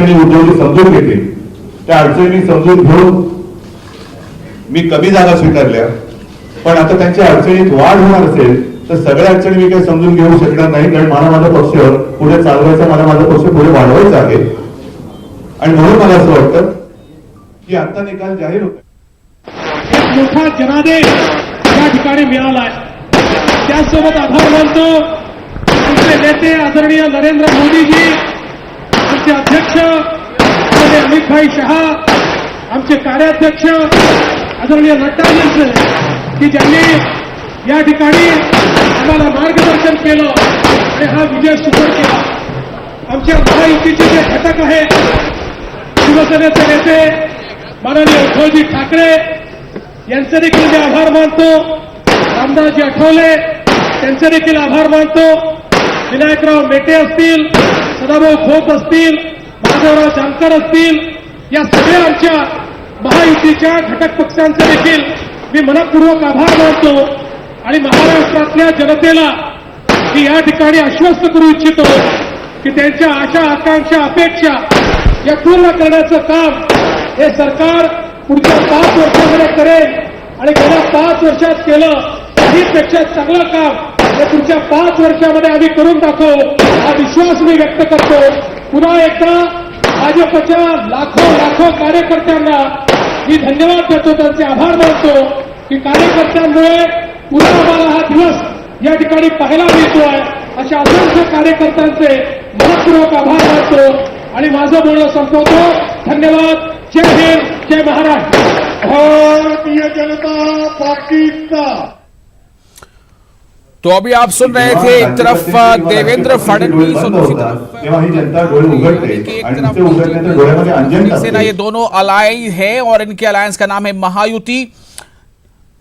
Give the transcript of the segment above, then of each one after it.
उद्योगी समजून घेतली, त्या अडचणी समजून घेऊन मी कमी जागा स्वीकारल्या, पण आता त्यांच्या अडचणीत वाढ होणार असेल तर सगळ्या अडचणी मी काही समजून घेऊ शकणार नाही, कारण मला माझा पक्ष पुढे चालवायचा, मला माझा पक्ष पुढे वाढवायचा आहे. आणि म्हणून मला असं वाटतं की आता निकाल जाहीर होतो. एक मोठा जनादेश या ठिकाणी मिळाला आहे. त्याचसोबत आभार मानतो आमचे नेते आदरणीय नरेंद्र मोदीजी, आमचे अध्यक्ष आदरणीय अमितभाई शहा, आमचे कार्याध्यक्ष आदरणीय नड्डाजी, की ज्यांनी या ठिकाणी आम्हाला मार्गदर्शन केलं आणि हा विजय सुकर केला. आमच्या महायुतीचे जे घटक आहेत, शिवसेनेचे नेते माननीय उद्धवजी ठाकरे यांचे देखील मी आभार मानतो. रामदासजी आठवले त्यांचे देखील आभार मानतो. विनायकराव मेटे असतील, सदाभाऊ खोत असतील, माधवराव जानकर असतील, या सगळ्या आमच्या महायुतीच्या घटक पक्षांचे देखील मी मनपूर्वक आभार मानतो. आणि महाराष्ट्रातल्या जनतेला मी या ठिकाणी आश्वस्त करू इच्छितो की त्यांच्या आशा, आकांक्षा, अपेक्षा या पूर्ण करण्याचं काम हे सरकार पुढच्या 5 वर्षामध्ये करेल. आणि गेल्या 5 वर्षात केलं त्याहीपेक्षा चांगलं काम हे पुढच्या 5 वर्षामध्ये आम्ही करून दाखवू, हा विश्वास मी व्यक्त करतो. पुन्हा एकदा भाजपच्या लाखो कार्यकर्त्यांना मी धन्यवाद देतो, त्यांचे आभार मानतो की कार्यकर्त्यांमुळे पुन्हा आम्हाला हा दिवस या ठिकाणी पाहायला मिळतोय. अशा असंख्य कार्यकर्त्यांचे मनपूर्वक आभार मानतो आणि माझं बोलणं संपवतो. धन्यवाद. जय हिंद, जय महाराष्ट्र. भारतीय जनता पाकिस्तान. तो अभी आप सुन रहे थे, एक तरफ देवेंद्र फडणवीस और दूसरी तरफ सेना, ये दोनों अलाई है और इनके अलायंस का नाम है महायुति.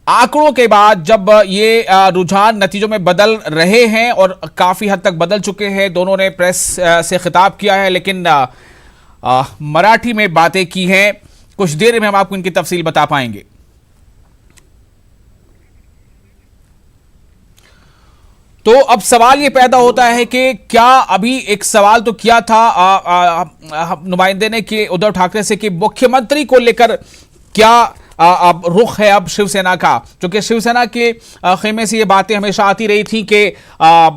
आंकड़ों के बाद जब ये रुझान नतीजों में बदल रहे हैं और काफी हद तक बदल चुके हैं, दोनों ने प्रेस से खिताब किया है, लेकिन मराठी में बातें की हैं. कुछ देर में हम आपको इनकी तफसील बता पाएंगे. तो अब सवाल ये पैदा होता है कि क्या, अभी एक सवाल तो किया था नुमाइंदे ने कि उद्धव ठाकरे से कि मुख्यमंत्री को लेकर क्या अब रुख है अब शिवसेना का, क्योंकि शिवसेना के खेमे से ये बातें हमेशा आती रही थी कि